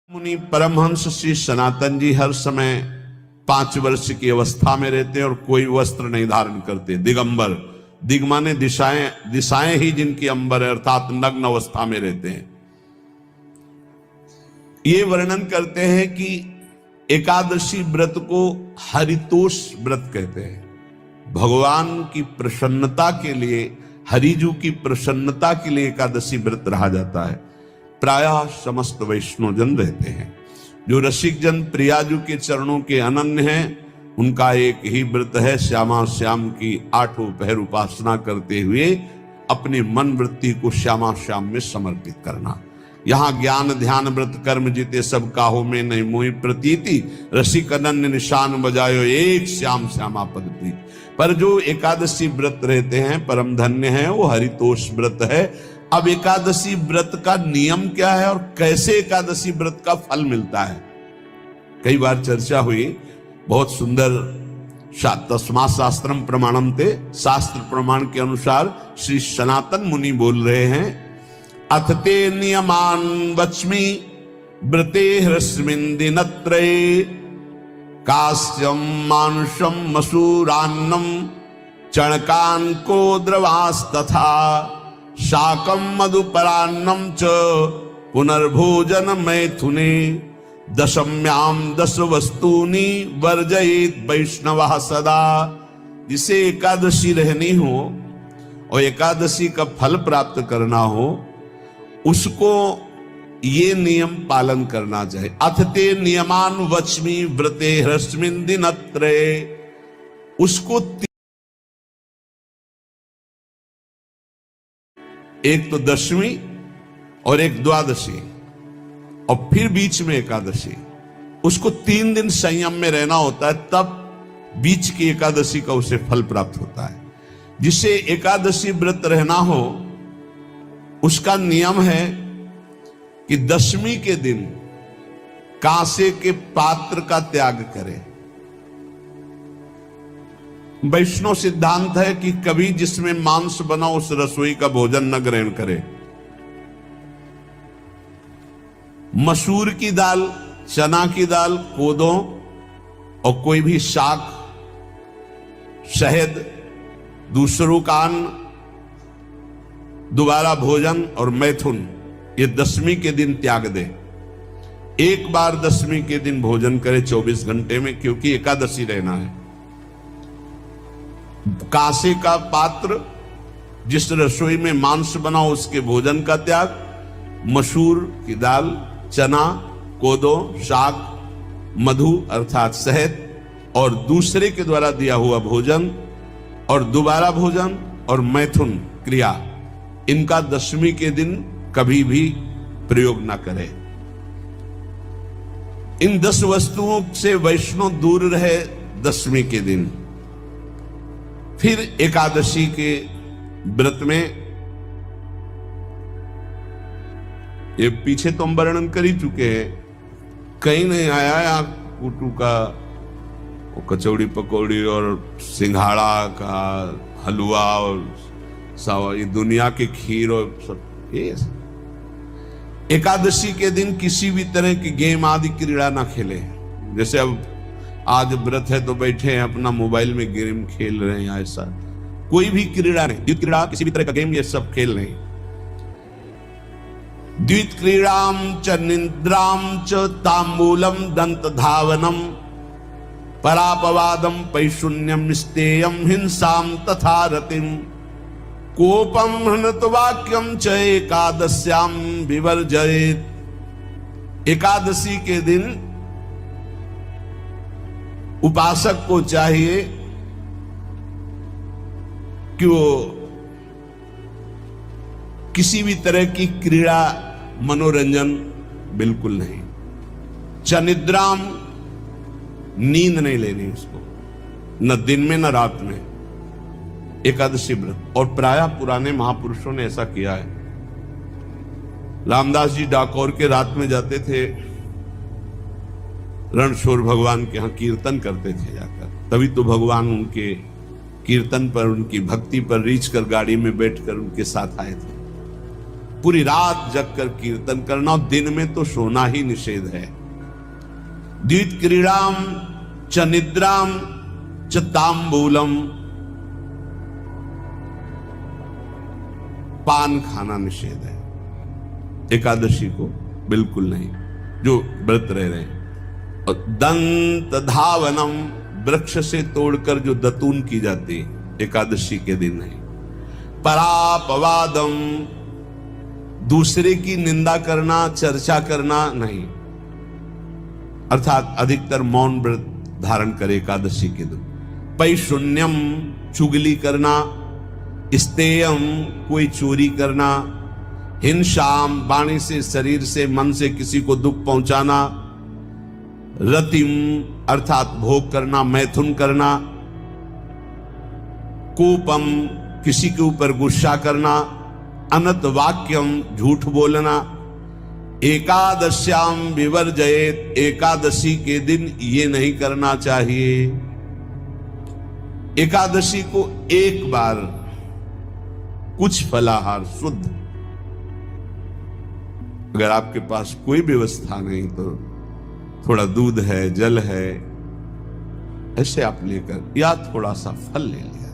मुनि परमहंस श्री सनातन जी हर समय 5 वर्ष की अवस्था में रहते हैं और कोई वस्त्र नहीं धारण करते। दिगंबर, दिग माने दिशाएं, दिशाएं ही जिनकी अंबर है, अर्थात नग्न अवस्था में रहते हैं। ये वर्णन करते हैं कि एकादशी व्रत को हरितोष व्रत कहते हैं। भगवान की प्रसन्नता के लिए, हरिजू की प्रसन्नता के लिए एकादशी व्रत रहा जाता है। प्रायः समस्त वैष्णव जन रहते हैं। जो रसिक जन प्रियाजू के चरणों के अनन्य हैं, उनका एक ही व्रत है, श्यामा श्याम की 8 पहर उपासना करते हुए अपनी मन वृत्ति को श्यामा श्याम में समर्पित करना। यहाँ ज्ञान ध्यान व्रत कर्म जीते सब काहो में नहीं मोहि प्रतीति, रसिक अनन्य निशान बजायो एक श्याम श्यामा पद प्रीति। पर जो एकादशी व्रत रहते हैं परम धन्य है, वो हरितोष व्रत है। अब एकादशी व्रत का नियम क्या है और कैसे एकादशी व्रत का फल मिलता है, कई बार चर्चा हुई। बहुत सुंदर तस्मात् शास्त्रम प्रमाणम ते, शास्त्र प्रमाण के अनुसार श्री सनातन मुनि बोल रहे हैं, अथ ते नियमान वच्मि व्रते ह्रस्मिन् दिनत्रये, कास्यम मानुषम मसूरान्नम चणकान को द्रवास्तथा, शाकम मधुपरान्नम च पुनर्भोजन मैथुने, दशम्याम 10 वस्तूनि वर्जयेत वैष्णवः सदा। जिसे एकादशी रहनी हो और एकादशी का फल प्राप्त करना हो, उसको ये नियम पालन करना चाहिए। अथ ते नियमान वच्मि व्रते ह्रस्मिन् दिनत्रये, उसको एक तो दशमी और एक द्वादशी और फिर बीच में एकादशी, उसको 3 दिन संयम में रहना होता है, तब बीच की एकादशी का उसे फल प्राप्त होता है। जिसे एकादशी व्रत रहना हो, उसका नियम है कि दशमी के दिन कांसे के पात्र का त्याग करे। वैष्णव सिद्धांत है कि कभी जिसमें मांस बना उस रसोई का भोजन न ग्रहण करे। मसूर की दाल, चना की दाल, कोदों और कोई भी शाक, शहद, दूसरों का अन्न, दोबारा भोजन और मैथुन, ये दशमी के दिन त्याग दे। एक बार दशमी के दिन भोजन करे 24 घंटे में, क्योंकि एकादशी रहना है। कांसे का पात्र, जिस रसोई में मांस बना उसके भोजन का त्याग, मसूर की दाल, चना, कोदो, शाक, मधु अर्थात शहद और दूसरे के द्वारा दिया हुआ भोजन और दोबारा भोजन और मैथुन क्रिया, इनका दशमी के दिन कभी भी प्रयोग ना करें। इन 10 वस्तुओं से वैष्णव दूर रहे दशमी के दिन। फिर एकादशी के व्रत में, ये पीछे तो हम वर्णन कर ही चुके हैं, कहीं नहीं आया या कुटू का कचौड़ी पकौड़ी और सिंघाड़ा का हलवा और सावा, ये दुनिया के खीर और सब। ये एकादशी के दिन किसी भी तरह की गेम आदि क्रीड़ा ना खेले। जैसे अब आज व्रत है तो बैठे हैं अपना मोबाइल में गेम खेल रहे हैं, ऐसा कोई भी क्रीड़ा नहीं, द्वित क्रीड़ा, किसी भी तरह का गेम, ये सब खेल नहीं। द्वित क्रीड़ाम च निद्राम च तांबूलम दंत धावनम, परापवादम पैशून्यम स्तेयम हिंसाम तथा रतिम, कोपम हनत वाक्यम च एकादश्याम विवर्जयेत। एकादशी के दिन उपासक को चाहिए कि वो किसी भी तरह की क्रीड़ा, मनोरंजन बिल्कुल नहीं। चनिद्राम, नींद नहीं लेनी उसको, न दिन में न रात में, एकादशी व्रत। और प्रायः पुराने महापुरुषों ने ऐसा किया है। रामदास जी डाकोर के रात में जाते थे, रणछोड़ भगवान के यहाँ कीर्तन करते थे जाकर, तभी तो भगवान उनके कीर्तन पर, उनकी भक्ति पर रीझ कर गाड़ी में बैठकर उनके साथ आए थे। पूरी रात जगकर कीर्तन करना, और दिन में तो सोना ही निषेध है। द्वित क्रीड़ाम च निद्राम च तांबूलम, पान खाना निषेध है एकादशी को, बिल्कुल नहीं, जो व्रत रह रहे हैं। और दंत धावनम, वृक्ष से तोड़कर जो दतून की जाती है एकादशी के दिन नहीं। परापवादम, दूसरे की निंदा करना, चर्चा करना नहीं, अर्थात अधिकतर मौन व्रत धारण करे एकादशी के दिन। पैशून्यम, चुगली करना। स्तेयम, कोई चोरी करना। हिंसाम, वाणी से, शरीर से, मन से किसी को दुख पहुंचाना। रतिम, अर्थात भोग करना, मैथुन करना। कोपम, किसी के ऊपर गुस्सा करना। अनत वाक्यम, झूठ बोलना। एकादश्याम विवर्जयेत, एकादशी के दिन ये नहीं करना चाहिए। एकादशी को एक बार कुछ फलाहार शुद्ध, अगर आपके पास कोई व्यवस्था नहीं तो थोड़ा दूध है, जल है, ऐसे आप लेकर, या थोड़ा सा फल ले लिया,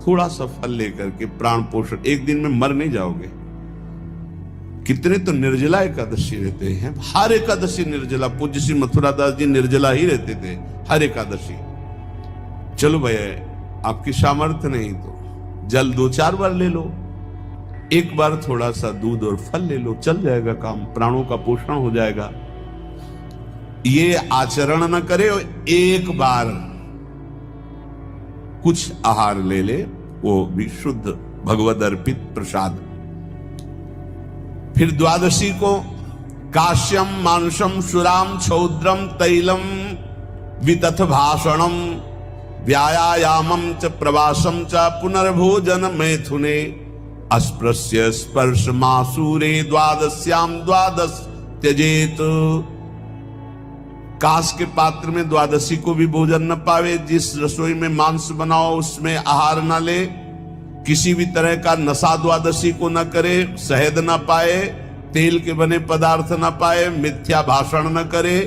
थोड़ा सा फल लेकर के प्राण पोषण, एक दिन में मर नहीं जाओगे। कितने तो निर्जला एकादशी रहते हैं, हर एकादशी निर्जला। पूज्य श्री मथुरा दास जी निर्जला ही रहते थे हर एकादशी। चलो भैया, आपकी सामर्थ्य नहीं तो जल 2-4 बार ले लो, एक बार थोड़ा सा दूध और फल ले लो, चल जाएगा काम, प्राणों का पोषण हो जाएगा। ये आचरण न करे और एक बार कुछ आहार ले ले, वो भी शुद्ध भगवद अर्पित प्रसाद। फिर द्वादशी को काश्यम मांसम सुराम क्षौद्रम तैलम वितथ भाषणम व्यायामम च प्रवासम च पुनर्भोजन मैथुने अस्पृश्य स्पर्श मासूरे द्वादश्याम द्वादश त्यजेत। कांस के पात्र में द्वादशी को भी भोजन न पावे। जिस रसोई में मांस बनाओ उसमें आहार न ले। किसी भी तरह का नशा द्वादशी को न करे। शहद न पाए, तेल के बने पदार्थ न पाए, मिथ्या भाषण न करे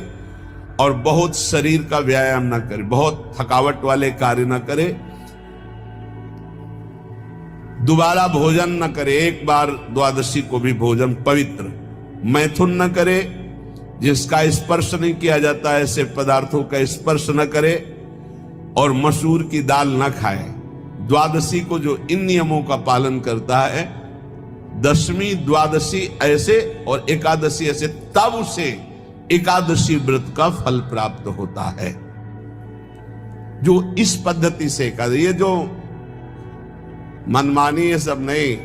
और बहुत शरीर का व्यायाम न करे, बहुत थकावट वाले कार्य न करे। दोबारा भोजन न करे, एक बार द्वादशी को भी भोजन पवित्र। मैथुन न करे, जिसका स्पर्श नहीं किया जाता ऐसे पदार्थों का स्पर्श न करे, और मसूर की दाल न खाए। द्वादशी को जो इन नियमों का पालन करता है, दशमी द्वादशी ऐसे और एकादशी ऐसे, तब उसे एकादशी व्रत का फल प्राप्त होता है। जो इस पद्धति से एकादशी, ये जो मनमानी है सब नहीं,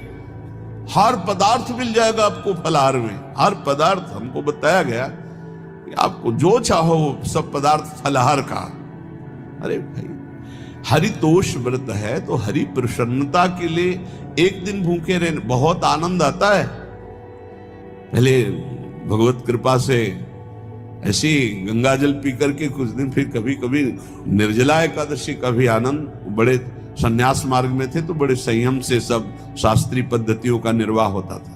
हर पदार्थ मिल जाएगा आपको फलाहार में। हर पदार्थ हमको बताया गया कि आपको जो चाहो वो सब पदार्थ फलाहार का। अरे भाई, हरितोष व्रत है तो हरि प्रसन्नता के लिए एक दिन भूखे रहने बहुत आनंद आता है। पहले भगवत कृपा से ऐसी गंगा जल पी करके कुछ दिन, फिर कभी कभी निर्जला एकादशी का भी आनंद। बड़े संन्यास मार्ग में थे तो बड़े संयम से सब शास्त्रीय पद्धतियों का निर्वाह होता था।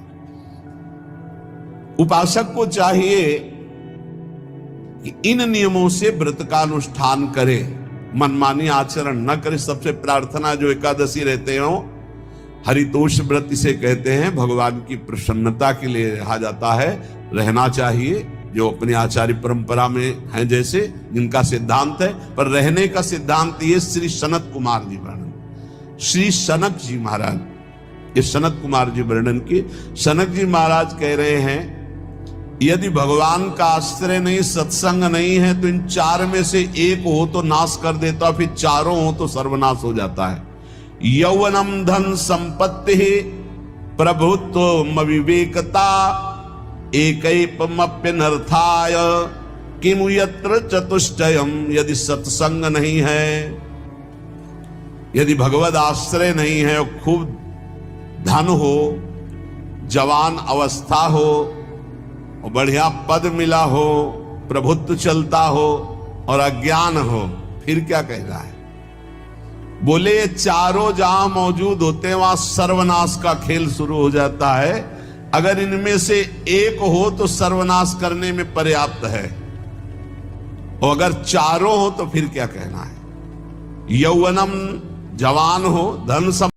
उपासक को चाहिए कि इन नियमों से व्रत का अनुष्ठान करे, मनमानी आचरण न करे। सबसे प्रार्थना जो एकादशी रहते हो, हरितोष व्रत इसे कहते हैं, भगवान की प्रसन्नता के लिए रहा जाता है, रहना चाहिए। जो अपनी आचार्य परंपरा में हैं, जैसे जिनका सिद्धांत है, पर रहने का सिद्धांत ये श्री सनत कुमार जी वर्णन, श्री सनक जी महाराज, ये सनत कुमार जी वर्णन की। सनक जी महाराज कह रहे हैं, यदि भगवान का आश्रय नहीं, सत्संग नहीं है, तो इन 4 में से एक हो तो नाश कर देता, फिर चारों हो तो सर्वनाश हो जाता है। यौवनम धन संपत्ति प्रभुत्व विवेकता एकैपमप्यनर्थाय किमु यत्र चतुष्टयम। यदि सत्संग नहीं है, यदि भगवद आश्रय नहीं है, और खूब धन हो, जवान अवस्था हो, और बढ़िया पद मिला हो, प्रभुत्व चलता हो, और अज्ञान हो, फिर क्या कह रहा है? बोले ये चारों जहां मौजूद होते हैं वहां सर्वनाश का खेल शुरू हो जाता है। अगर इनमें से एक हो तो सर्वनाश करने में पर्याप्त है, और अगर चारों हो तो फिर क्या कहना है। यौवनम, जवान हो, धन